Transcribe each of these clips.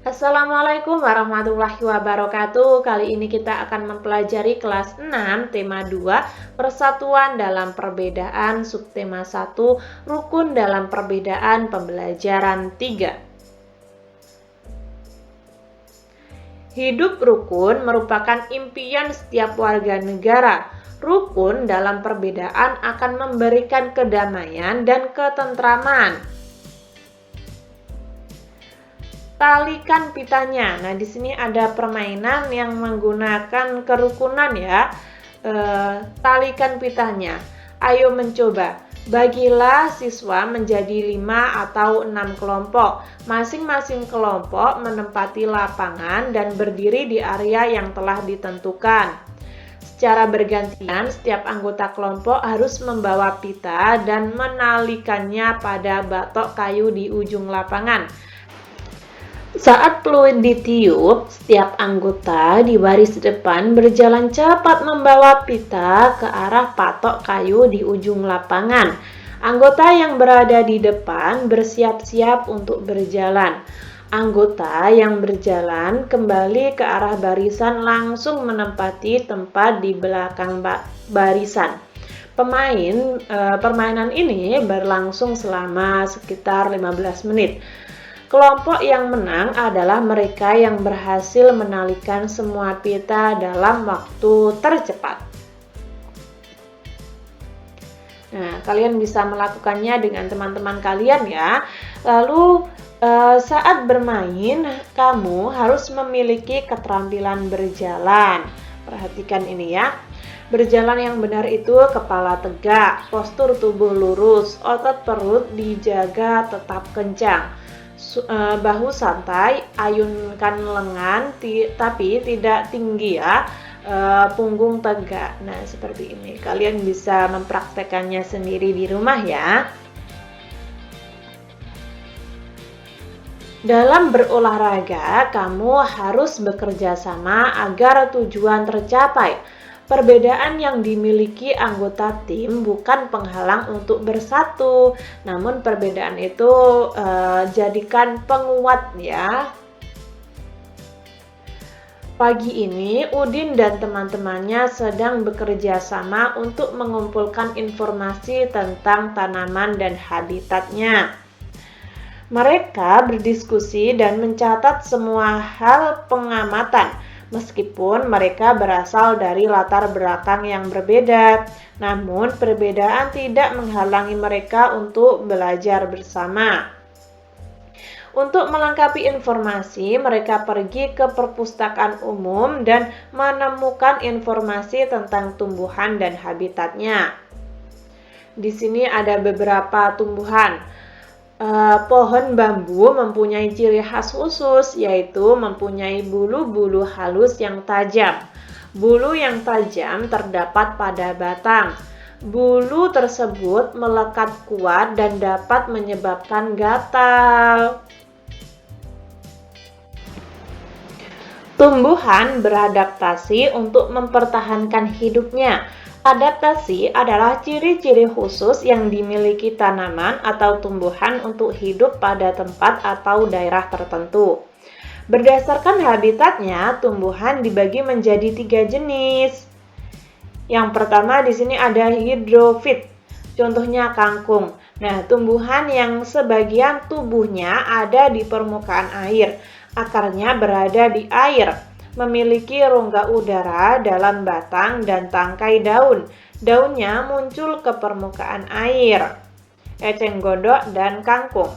Assalamualaikum warahmatullahi wabarakatuh. Kali ini kita akan mempelajari kelas 6 tema 2 Persatuan dalam Perbedaan, subtema 1 Rukun dalam Perbedaan, pembelajaran 3. Hidup rukun merupakan impian setiap warga negara. Rukun dalam perbedaan akan memberikan kedamaian dan ketentraman. Talikan pitanya. Nah, di sini ada permainan yang menggunakan kerukunan ya. Talikan pitanya. Ayo mencoba. Bagilah siswa menjadi 5 atau 6 kelompok. Masing-masing kelompok menempati lapangan dan berdiri di area yang telah ditentukan. Secara bergantian, setiap anggota kelompok harus membawa pita dan menalikannya pada batok kayu di ujung lapangan. Saat peluit ditiup, setiap anggota di baris depan berjalan cepat membawa pita ke arah patok kayu di ujung lapangan. Anggota yang berada di depan bersiap-siap untuk berjalan. Anggota yang berjalan kembali ke arah barisan langsung menempati tempat di belakang barisan. Permainan ini berlangsung selama sekitar 15 menit. Kelompok yang menang adalah mereka yang berhasil menalikan semua pita dalam waktu tercepat. Nah, kalian bisa melakukannya dengan teman-teman kalian ya. Lalu saat bermain, kamu harus memiliki keterampilan berjalan. Perhatikan ini ya. Berjalan yang benar itu kepala tegak, postur tubuh lurus, otot perut dijaga tetap kencang. Bahu santai, ayunkan lengan tapi tidak tinggi ya, punggung tegak. Nah, seperti ini. Kalian bisa mempraktekannya sendiri di rumah ya. Dalam berolahraga, kamu harus bekerja sama agar tujuan tercapai. Perbedaan yang dimiliki anggota tim bukan penghalang untuk bersatu, namun perbedaan itu jadikan penguat ya. Pagi ini, Udin dan teman-temannya sedang bekerja sama untuk mengumpulkan informasi tentang tanaman dan habitatnya. Mereka berdiskusi dan mencatat semua hal pengamatan. Meskipun mereka berasal dari latar belakang yang berbeda, namun perbedaan tidak menghalangi mereka untuk belajar bersama. Untuk melengkapi informasi, mereka pergi ke perpustakaan umum dan menemukan informasi tentang tumbuhan dan habitatnya. Di sini ada beberapa tumbuhan. Pohon bambu mempunyai ciri khas khusus, yaitu mempunyai bulu-bulu halus yang tajam. Bulu yang tajam terdapat pada batang. Bulu tersebut melekat kuat dan dapat menyebabkan gatal. Tumbuhan beradaptasi untuk mempertahankan hidupnya. Adaptasi adalah ciri-ciri khusus yang dimiliki tanaman atau tumbuhan untuk hidup pada tempat atau daerah tertentu. Berdasarkan habitatnya, tumbuhan dibagi menjadi 3 jenis. Yang pertama di sini ada hidrofit, contohnya kangkung. Nah, tumbuhan yang sebagian tubuhnya ada di permukaan air, akarnya berada di air. Memiliki rongga udara dalam batang dan tangkai daun. Daunnya muncul ke permukaan air. Eceng gondok dan kangkung.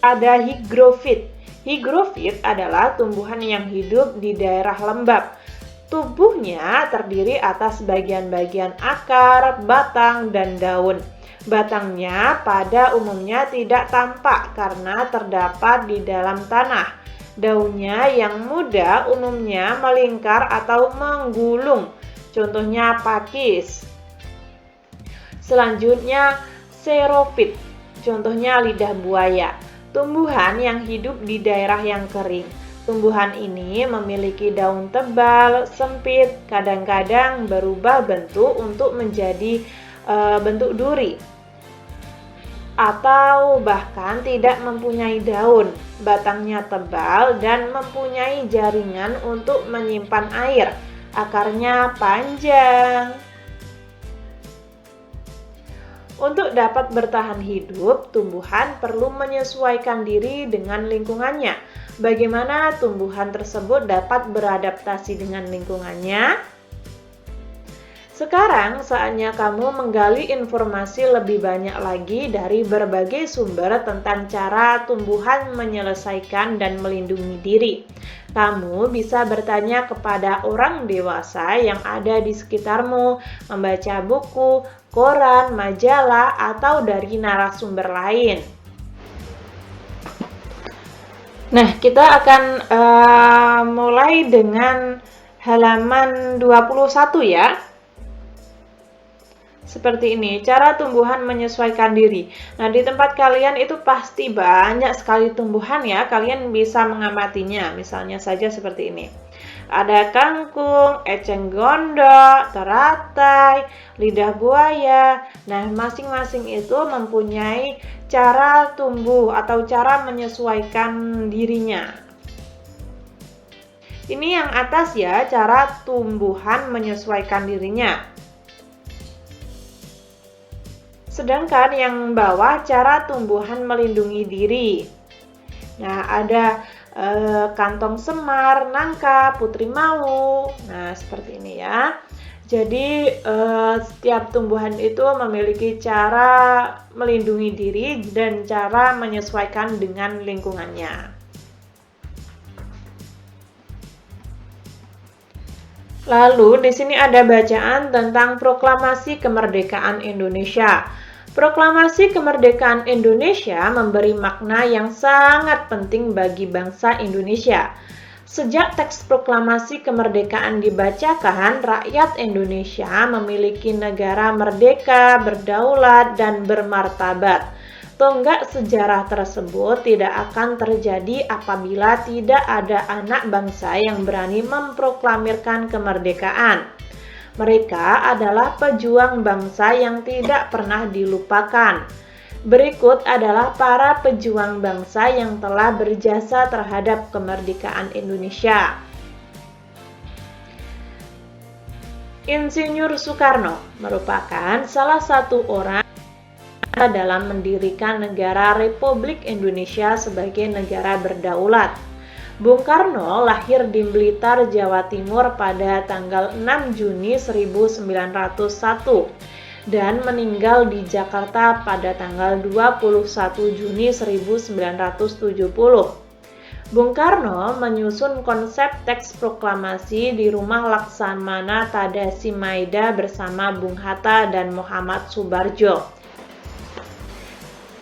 Ada higrofit. Higrofit adalah tumbuhan yang hidup di daerah lembab. Tubuhnya terdiri atas bagian-bagian akar, batang, dan daun. Batangnya pada umumnya tidak tampak karena terdapat di dalam tanah. Daunnya yang muda umumnya melingkar atau menggulung, contohnya pakis. Selanjutnya, xerophyt, contohnya lidah buaya. Tumbuhan yang hidup di daerah yang kering. Tumbuhan ini memiliki daun tebal, sempit, kadang-kadang berubah bentuk untuk menjadi bentuk duri. atau bahkan tidak mempunyai daun, batangnya tebal dan mempunyai jaringan untuk menyimpan air, akarnya panjang. Untuk dapat bertahan hidup, tumbuhan perlu menyesuaikan diri dengan lingkungannya. Bagaimana tumbuhan tersebut dapat beradaptasi dengan lingkungannya? Sekarang saatnya kamu menggali informasi lebih banyak lagi dari berbagai sumber tentang cara tumbuhan menyelesaikan dan melindungi diri. Kamu bisa bertanya kepada orang dewasa yang ada di sekitarmu, membaca buku, koran, majalah, atau dari narasumber lain. Nah, kita akan mulai dengan halaman 21 ya. Seperti ini, cara tumbuhan menyesuaikan diri. Nah, di tempat kalian itu pasti banyak sekali tumbuhan ya, kalian bisa mengamatinya. Misalnya saja seperti ini. Ada kangkung, eceng gondok, teratai, lidah buaya. Nah, masing-masing itu mempunyai cara tumbuh atau cara menyesuaikan dirinya. Ini yang atas ya, cara tumbuhan menyesuaikan dirinya. Sedangkan yang bawah cara tumbuhan melindungi diri. Nah, ada kantong semar, nangka, putri mau. Nah, seperti ini ya. Jadi, setiap tumbuhan itu memiliki cara melindungi diri dan cara menyesuaikan dengan lingkungannya. Lalu, di sini ada bacaan tentang Proklamasi Kemerdekaan Indonesia. Proklamasi Kemerdekaan Indonesia memberi makna yang sangat penting bagi bangsa Indonesia. Sejak teks proklamasi kemerdekaan dibacakan, rakyat Indonesia memiliki negara merdeka, berdaulat, dan bermartabat. Tonggak sejarah tersebut tidak akan terjadi apabila tidak ada anak bangsa yang berani memproklamirkan kemerdekaan. Mereka adalah pejuang bangsa yang tidak pernah dilupakan. Berikut adalah para pejuang bangsa yang telah berjasa terhadap kemerdekaan Indonesia. Insinyur Soekarno merupakan salah satu orang dalam mendirikan negara Republik Indonesia sebagai negara berdaulat. Bung Karno lahir di Blitar, Jawa Timur pada tanggal 6 Juni 1901 dan meninggal di Jakarta pada tanggal 21 Juni 1970. Bung Karno menyusun konsep teks proklamasi di rumah Laksamana Tadasi Maida bersama Bung Hatta dan Muhammad Soebarjo.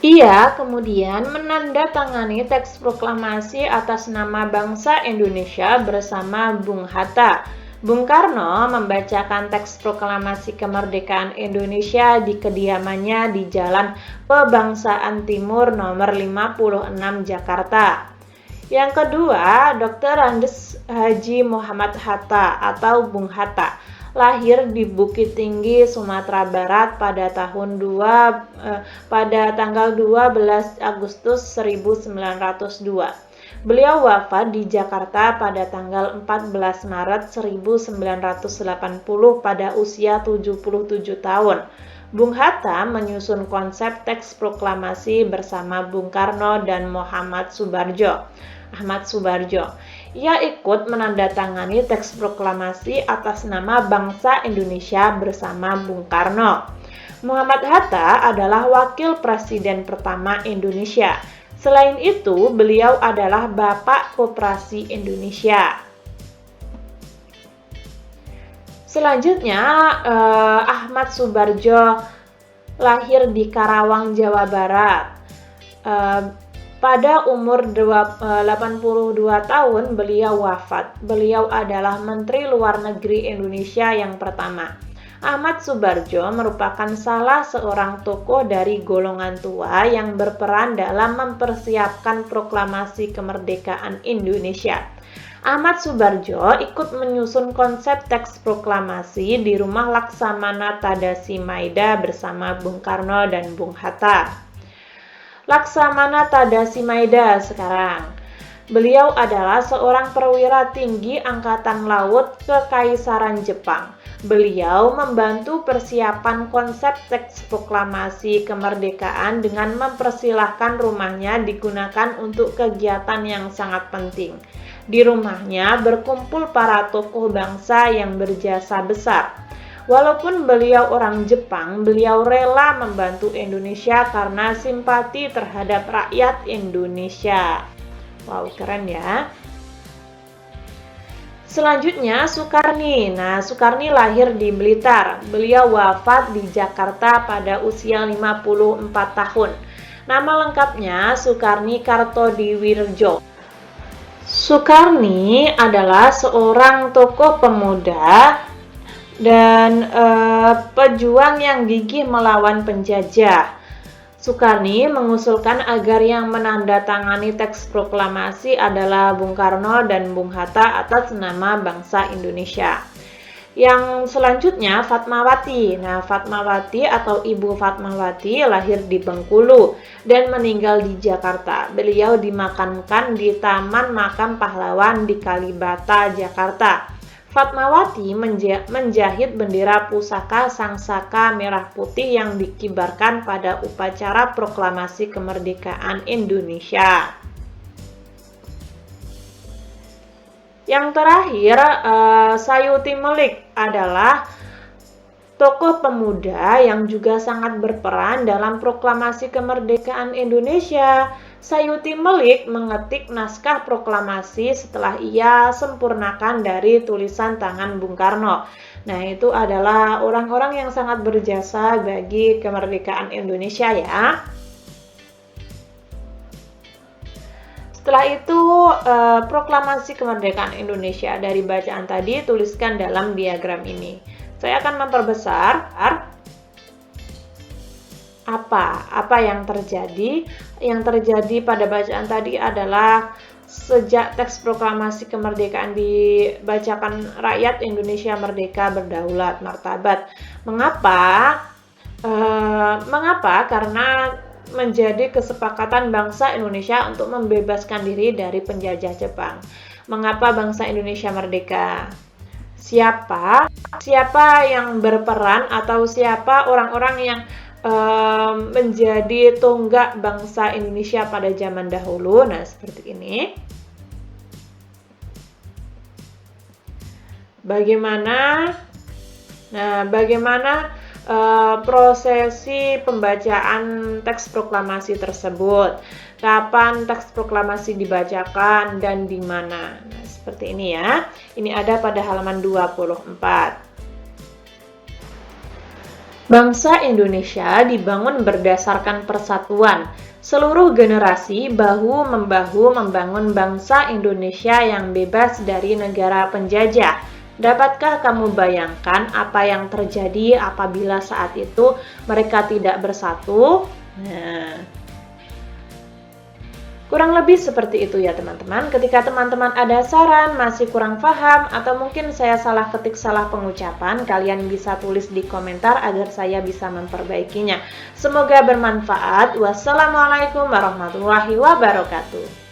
Ia kemudian menandatangani teks proklamasi atas nama bangsa Indonesia bersama Bung Hatta. Bung Karno membacakan teks proklamasi kemerdekaan Indonesia di kediamannya di Jalan Pebangsaan Timur nomor 56 Jakarta. Yang kedua, Dr. Andes Haji Muhammad Hatta atau Bung Hatta lahir di Bukit Tinggi, Sumatera Barat pada tanggal 12 Agustus 1902. Beliau wafat di Jakarta pada tanggal 14 Maret 1980 pada usia 77 tahun. Bung Hatta menyusun konsep teks proklamasi bersama Bung Karno dan Muhammad Soebarjo. Ia ikut menandatangani teks proklamasi atas nama bangsa Indonesia bersama Bung Karno. Muhammad Hatta adalah wakil presiden pertama Indonesia. Selain itu, beliau adalah Bapak Koperasi Indonesia. Selanjutnya, Ahmad Soebarjo lahir di Karawang, Jawa Barat. Pada umur 82 tahun beliau wafat. Beliau adalah Menteri Luar Negeri Indonesia yang pertama. Ahmad Soebarjo merupakan salah seorang tokoh dari golongan tua yang berperan dalam mempersiapkan proklamasi kemerdekaan Indonesia. Ahmad Soebarjo ikut menyusun konsep teks proklamasi di rumah Laksamana Tadasi Maida bersama Bung Karno dan Bung Hatta. Laksamana Tadasimaeda sekarang. Beliau adalah seorang perwira tinggi Angkatan Laut Kekaisaran Jepang. Beliau membantu persiapan konsep teks proklamasi kemerdekaan dengan mempersilahkan rumahnya digunakan untuk kegiatan yang sangat penting. Di rumahnya berkumpul para tokoh bangsa yang berjasa besar. Walaupun beliau orang Jepang, beliau rela membantu Indonesia karena simpati terhadap rakyat Indonesia. Wow, keren ya. Selanjutnya, Sukarni. Nah, Sukarni lahir di Blitar. Beliau wafat di Jakarta pada usia 54 tahun. Nama lengkapnya Sukarni Kartodiwirjo. Sukarni adalah seorang tokoh pemuda dan pejuang yang gigih melawan penjajah. Sukarni mengusulkan agar yang menandatangani teks proklamasi adalah Bung Karno dan Bung Hatta atas nama bangsa Indonesia. Yang selanjutnya Fatmawati. Nah, Fatmawati atau Ibu Fatmawati lahir di Bengkulu dan meninggal di Jakarta. Beliau dimakamkan di Taman Makam Pahlawan di Kalibata, Jakarta. Fatmawati menjahit bendera pusaka Sangsaka merah putih yang dikibarkan pada upacara proklamasi kemerdekaan Indonesia. Yang terakhir, Sayuti Melik adalah tokoh pemuda yang juga sangat berperan dalam proklamasi kemerdekaan Indonesia. Sayuti Melik mengetik naskah proklamasi setelah ia sempurnakan dari tulisan tangan Bung Karno. Nah, itu adalah orang-orang yang sangat berjasa bagi kemerdekaan Indonesia ya. Setelah itu, proklamasi kemerdekaan Indonesia dari bacaan tadi tuliskan dalam diagram ini. Saya akan memperbesar apa yang terjadi. Yang terjadi pada bacaan tadi adalah sejak teks proklamasi kemerdekaan dibacakan, rakyat Indonesia merdeka, berdaulat, martabat. Mengapa? Karena menjadi kesepakatan bangsa Indonesia untuk membebaskan diri dari penjajah Jepang. Mengapa bangsa Indonesia merdeka? Siapa yang berperan atau siapa orang-orang yang menjadi tonggak bangsa Indonesia pada zaman dahulu? Nah, seperti ini. Bagaimana prosesi pembacaan teks proklamasi tersebut? Kapan teks proklamasi dibacakan dan di mana? Nah, seperti ini ya. Ini ada pada halaman 24. Bangsa Indonesia dibangun berdasarkan persatuan. Seluruh generasi bahu-membahu membangun bangsa Indonesia yang bebas dari negara penjajah. Dapatkah kamu bayangkan apa yang terjadi apabila saat itu mereka tidak bersatu? Nah, kurang lebih seperti itu ya teman-teman. Ketika teman-teman ada saran, masih kurang paham, atau mungkin saya salah ketik, salah pengucapan, kalian bisa tulis di komentar agar saya bisa memperbaikinya. Semoga bermanfaat. Wassalamualaikum warahmatullahi wabarakatuh.